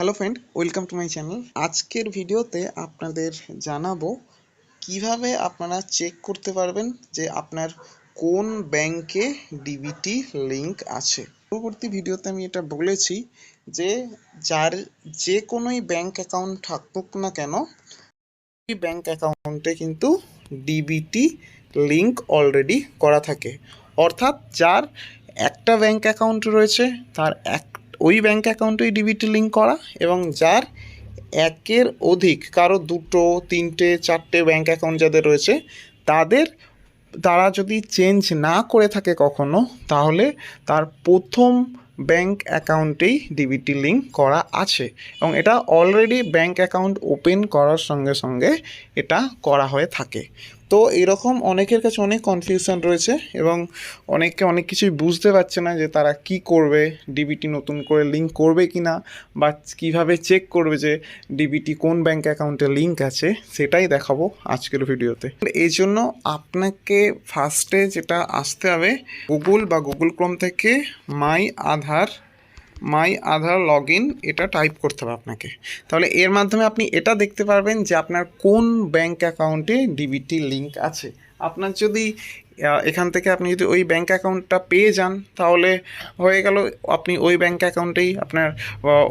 Hello friend, welcome to my channel. আজকের ভিডিওতে আপনাদের জানাবো কিভাবে আপনারা চেক করতে পারবেন যে আপনার কোন ব্যাংকে ডিবিটি লিংক আছে। পরবর্তী ভিডিওতে আমি এটা বলেছি যে যার যে কোনোই ব্যাংক অ্যাকাউন্ট থাকুক না কেন, এই ব্যাংক অ্যাকাউন্টে কিন্তু ডিবিটি লিংক অলরেডি করা থাকে। অর্থাৎ যার একটা ব্যাংক অ্যাকাউন্ট রয়েছে তার ওই ব্যাংক অ্যাকাউন্টেই ডিবিটি লিংক করা, এবং যার একের অধিক কারো দুটো তিনটে চারটে ব্যাংক অ্যাকাউন্ট যাদের রয়েছে তারা যদি চেঞ্জ না করে থাকে কখনো, তাহলে তার প্রথম ব্যাংক অ্যাকাউন্টেই ডিবিটি লিংক করা আছে, এবং এটা অলরেডি ব্যাংক অ্যাকাউন্ট ওপেন করার সঙ্গে সঙ্গে এটা করা হয়ে থাকে। তো এরকম অনেকের কাছে অনেক কনফিউশন রয়েছে এবং অনেকে অনেক কিছুই বুঝতে পারছে না যে তারা কি করবে, ডিবিটি নতুন করে লিংক করবে কি না, বা কীভাবে চেক করবে যে ডিবিটি কোন ব্যাংক অ্যাকাউন্টে লিংক আছে, সেটাই দেখাবো আজকের ভিডিওতে। এই জন্য আপনাকে ফার্স্টে যেটা আসতে হবে, গুগল ক্রোম থেকে মাই আধার লগ ইন এটা টাইপ করতে হবে আপনাকে। তাহলে এর মাধ্যমে আপনি এটা দেখতে পারবেন যে আপনার কোন ব্যাংক অ্যাকাউন্টে ডিবিটি লিংক আছে। আপনার যদি এখান থেকে আপনি যদি ওই ব্যাংক অ্যাকাউন্টটা পেয়ে যান, তাহলে হয়ে গেল, আপনি ওই ব্যাংক অ্যাকাউন্টেই আপনার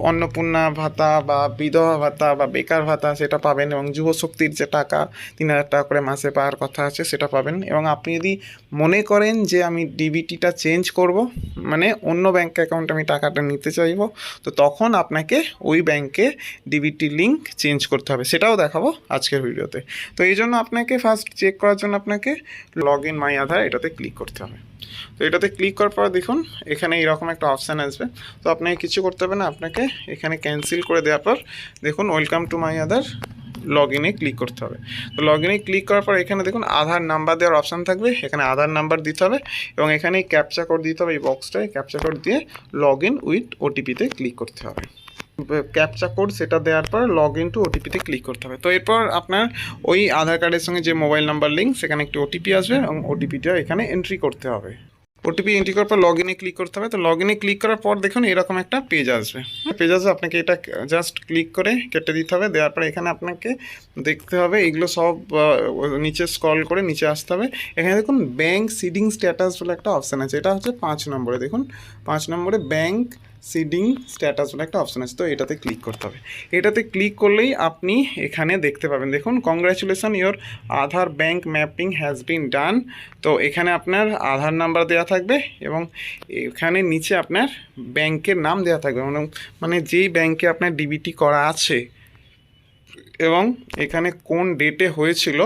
অন্নপূর্ণা ভাতা বা বিধবা ভাতা বা বেকার ভাতা সেটা পাবেন, এবং যুবশক্তির যে টাকা 3,000 টাকা করে মাসে পাওয়ার কথা আছে সেটা পাবেন। এবং আপনি যদি মনে করেন যে আমি ডিবিটিটা চেঞ্জ করব, মানে অন্য ব্যাংক অ্যাকাউন্টে আমি টাকাটা নিতে চাইব, তো তখন আপনাকে ওই ব্যাংকে ডিবিটি লিংক চেঞ্জ করতে হবে, সেটাও দেখাবো আজকের ভিডিওতে। তো এই জন্য আপনাকে ফার্স্ট চেক করার জন্য আপনাকে লগ ইন মাই আধার এটাতে ক্লিক করতে হবে। তো এটাতে ক্লিক করার পর দেখুন এখানে এরকম একটা অপশান আসবে। তো আপনাকে কিছু করতে হবে না, আপনাকে এখানে ক্যান্সেল করে দেওয়ার পর দেখুন welcome to my Aadhaar log ইনে ক্লিক করতে হবে। তো লগ ইনে ক্লিক করার পর এখানে দেখুন আধার নাম্বার দেওয়ার অপশান থাকবে, এখানে আধার নাম্বার দিতে হবে এবং এখানে ক্যাপচা কোড দিতে হবে। এই বক্সটায় ক্যাপচা কোড দিয়ে লগ ইন উইথ ওটিপিতে ক্লিক করতে হবে। ক্যাপচা কোড সেটা দেওয়ার পর লগ ইন টু ওটিপিতে ক্লিক করতে হবে। তো এরপর আপনার ওই আধার কার্ডের সঙ্গে যে মোবাইল নাম্বার লিঙ্ক, সেখানে একটি ওটিপি আসবে এবং ওটিপিটা এখানে এন্ট্রি করতে হবে। ওটিপি এন্ট্রি করার পর লগ ইনে ক্লিক করতে হবে। তো লগ ইনে ক্লিক করার পর দেখুন এরকম একটা পেজ আসবে। আপনাকে এটা জাস্ট ক্লিক করে কেটে দিতে হবে। দেওয়ার পরে এখানে আপনাকে দেখতে হবে এগুলো সব নিচে স্ক্রল করে নিচে আসতে হবে। এখানে দেখুন ব্যাংক সিডিং স্ট্যাটাস বলে একটা অপশান আছে, এটা হচ্ছে 5 নম্বরে। দেখুন 5 নম্বরে ব্যাংক সিডিং স্ট্যাটাস বলে একটা অপশান আছে, তো এটাতে ক্লিক করতে হবে। এটাতে ক্লিক করলেই আপনি এখানে দেখতে পাবেন, দেখুন congratulation your Aadhaar bank mapping has been done. তো এখানে আপনার আধার নাম্বার দেওয়া থাকবে এবং এখানে নিচে আপনার ব্যাংকের নাম দেওয়া থাকবে, মানে যেই ব্যাংকে আপনার ডিবিটি করা আছে এবং এখানে কোন ডেটে হয়েছিল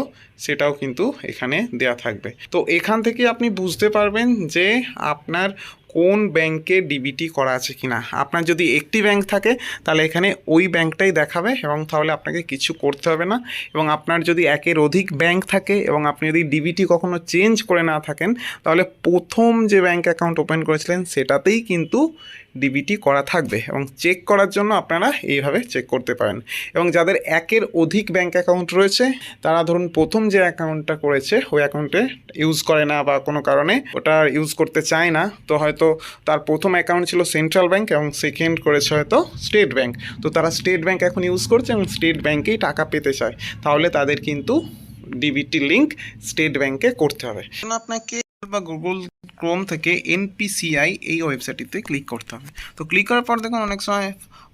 সেটাও কিন্তু এখানে দেয়া থাকবে। তো এখান থেকে আপনি বুঝতে পারবেন যে আপনার কোন ব্যাংকে ডিবিটি করা আছে কিনা। আপনার যদি একটি ব্যাংক থাকে তাহলে এখানে ওই ব্যাংকটাই দেখাবে এবং তাহলে আপনাকে কিছু করতে হবে না। এবং আপনার যদি একের অধিক ব্যাংক থাকে এবং আপনি যদি ডিবিটি কখনো চেঞ্জ করে না থাকেন, তাহলে প্রথম যে ব্যাংক অ্যাকাউন্ট ওপেন করেছিলেন সেটাতেই কিন্তু ডিবিটি করা থাকবে। এবং চেক করার জন্য আপনারা এইভাবে চেক করতে পারেন। এবং যাদের একের অধিক ব্যাংক অ্যাকাউন্ট রয়েছে, তারা ধরুন প্রথম যে অ্যাকাউন্টটা করেছে ওই অ্যাকাউন্টে ইউজ করে না বা কোনো কারণে ওটা ইউজ করতে চায় না, তো হয়তো তার প্রথম অ্যাকাউন্ট ছিল সেন্ট্রাল ব্যাংক এবং সেকেন্ড করেছে হয়তো স্টেট ব্যাংক, তো তারা স্টেট ব্যাংক এখন ইউজ করছে এবং স্টেট ব্যাংকেই টাকা পেতে চায়, তাহলে তাদের কিন্তু ডিবিটি লিংক স্টেট ব্যাংকে করতে হবে। আপনাকে বা গুগল ক্রোম থেকে NPCI এই ওয়েবসাইটটিতে ক্লিক করতে হবে। তো ক্লিক করার পর দেখুন অনেক সময়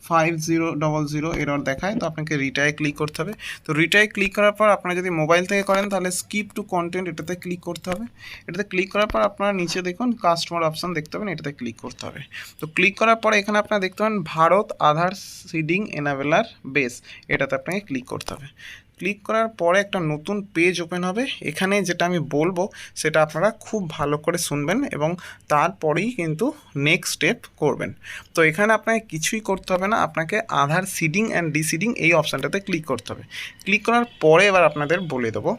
5000 এরর দেখায়, তো আপনাকে রিটায় ক্লিক করতে হবে। তো রিটায় ক্লিক করার পর আপনারা যদি মোবাইল থেকে করেন তাহলে স্কিপ টু কন্টেন্ট এটাতে ক্লিক করতে হবে। এটাতে ক্লিক করার পর আপনারা নিচে দেখুন কাস্টমার অপশান দেখতে পাবেন, এটাতে ক্লিক করতে হবে। তো ক্লিক করার পরে এখানে আপনারা দেখতে পাবেন ভারত আধার সিডিং এনাবেলার বেস, এটাতে আপনাকে ক্লিক করতে হবে। ক্লিক করার পরে একটা নতুন পেজ ওপেন হবে। এখানে যেটা আমি বলবো সেটা আপনারা খুব ভালো করে শুনবেন এবং তারপরেই কিন্তু নেক্সট স্টেপ করবেন। তো এখানে আপনাকে কিছুই করতে হবে না, আপনাকে আধার সিডিং অ্যান্ড ডিসিডিং এই অপশানটাতে ক্লিক করতে হবে। ক্লিক করার পরে এবার আপনাদের বলে দেবো,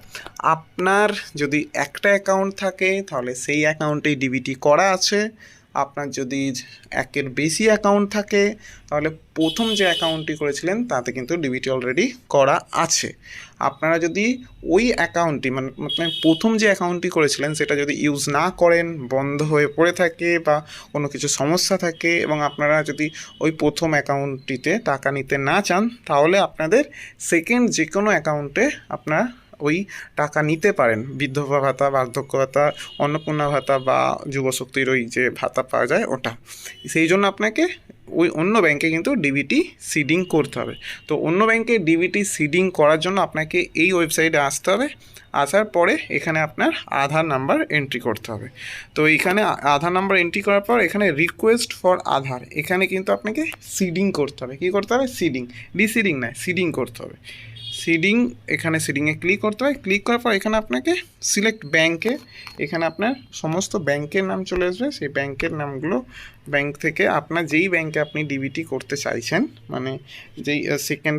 আপনার যদি একটা অ্যাকাউন্ট থাকে তাহলে সেই অ্যাকাউন্টেই ডিবিটি করা আছে, আপনার যদি একের বেশি অ্যাকাউন্ট থাকে তাহলে প্রথম যে অ্যাকাউন্টটি করেছিলেন তাতে কিন্তু ডিবিটি অলরেডি করা আছে। আপনারা যদি ওই অ্যাকাউন্টটি মানে প্রথম যে অ্যাকাউন্টটি করেছিলেন সেটা যদি ইউজ না করেন, বন্ধ হয়ে পড়ে থাকে বা কোনো কিছু সমস্যা থাকে এবং আপনারা যদি ওই প্রথম অ্যাকাউন্টটিতে টাকা নিতে না চান, তাহলে আপনাদের সেকেন্ড যে কোনো অ্যাকাউন্টে আপনারা ওই টাকা নিতে পারেন। বিধবা ভাতা, বার্ধক্য ভাতা, অন্নপূর্ণা ভাতা বা যুবশক্তির ওই যে ভাতা পাওয়া যায় ওটা। সেই জন্য আপনাকে ওই অন্য ব্যাংকে কিন্তু ডিবিটি সিডিং করতে হবে। তো অন্য ব্যাংকে ডিবিটি সিডিং করার জন্য আপনাকে এই ওয়েবসাইটে আসতে হবে। আসার পরে এখানে আপনার আধার নাম্বার এন্ট্রি করতে হবে। তো এখানে আধার নাম্বার এন্ট্রি করার পর এখানে রিকোয়েস্ট ফর আধার, এখানে কিন্তু আপনাকে সিডিং করতে হবে। কী করতে হবে? সিডিং, ডিসিডিং নয়, সিডিং করতে হবে। সিডিং, এখানে সিডিংয়ে ক্লিক করতে হয়। ক্লিক করার পর এখানে আপনাকে সিলেক্ট ব্যাংকে, এখানে আপনার সমস্ত ব্যাংকের নাম চলে আসবে। সেই ব্যাংকের নামগুলো, ব্যাংক থেকে আপনার যেই ব্যাংকে আপনি ডিবিটি করতে চাইছেন, মানে যেই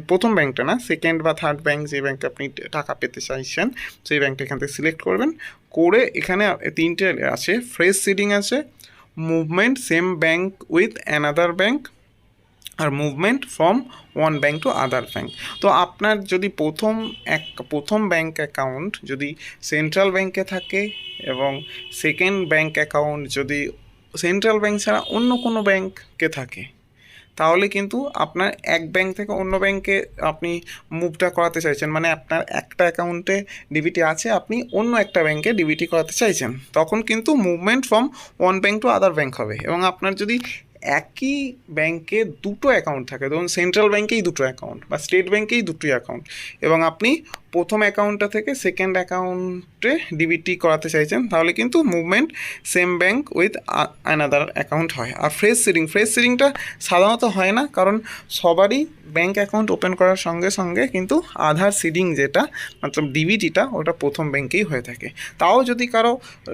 প্রথম ব্যাংকটা না, সেকেন্ড বা থার্ড ব্যাংক, যে ব্যাংকে আপনি টাকা পেতে চাইছেন সেই ব্যাংকটা এখান থেকে সিলেক্ট করবেন। করে এখানে তিনটে আছে, ফ্রেশ সিডিং আছে, movement same bank with another bank, আর movement from one bank to other bank. তো আপনার যদি প্রথম ব্যাংক অ্যাকাউন্ট যদি সেন্ট্রাল ব্যাংকে থাকে এবং সেকেন্ড ব্যাংক অ্যাকাউন্ট যদি সেন্ট্রাল ব্যাংক ছাড়া অন্য কোনো ব্যাংকে থাকে, তাহলে কিন্তু আপনার এক ব্যাংক থেকে অন্য ব্যাংকে আপনি মুভটা করাতে চাইছেন, মানে আপনার একটা অ্যাকাউন্টে ডিবিটি আছে, আপনি অন্য একটা ব্যাংকে ডিবিটি করাতে চাইছেন, তখন কিন্তু movement from one bank to other bank হবে। এবং আপনার যদি একই ব্যাংকে দুটো অ্যাকাউন্ট থাকে, ধরুন সেন্ট্রাল ব্যাংকেই দুটো অ্যাকাউন্ট বা স্টেট ব্যাংকেই দুটো অ্যাকাউন্ট, এবং আপনি প্রথম অ্যাকাউন্টটা থেকে সেকেন্ড অ্যাকাউন্টে ডিবিটি করাতে চাইছেন, তাহলে কিন্তু movement same bank with another account হয়। আর ফ্রেশ সিডিংটা সাধারণত হয় না, কারণ সবারই ব্যাংক অ্যাকাউন্ট ওপেন করার সঙ্গে সঙ্গে কিন্তু আধার সিডিং যেটা মতলব ডিবিটিটা ওটা প্রথম ব্যাংকেই হয়ে থাকে। তাও যদি কারো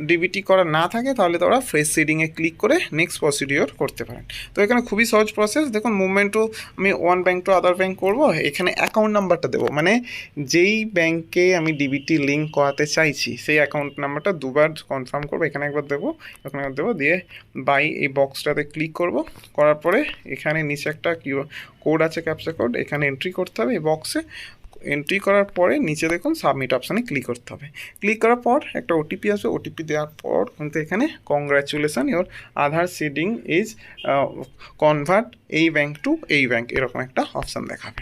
ডিবিটি করা না থাকে তাহলে তারা ফ্রেশ সিডিংয়ে ক্লিক করে নেক্সট প্রসিডিওর করতে পারেন। তো এখানে খুবই সহজ প্রসেস। দেখুন, মুভমেন্ট টু আমি one bank to other bank করবো, এখানে অ্যাকাউন্ট নাম্বারটা দেবো, মানে যেই ব্যাংকে আমি ডিবিটি লিঙ্ক করাতে চাইছি সেই অ্যাকাউন্ট নাম্বারটা দুবার কনফার্ম করবো। এখানে একবার দেবো, এখানে একবার দেবো, দিয়ে বাই এই বক্সটাতে ক্লিক করব। করার পরে এখানে নিচে একটা কোড আছে, ক্যাপচা কোড, এখানে এন্ট্রি করতে হবে। এই বক্সে এন্ট্রি করার পরে নিচে দেখুন সাবমিট অপশানে ক্লিক করতে হবে। ক্লিক করার পর একটা ওটিপি আসবে, ওটিপি দেওয়ার পর কিন্তু এখানে congratulation, your Aadhaar seeding is convert এই ব্যাংক টু এই ব্যাংক, এরকম একটা অপশান দেখাবে।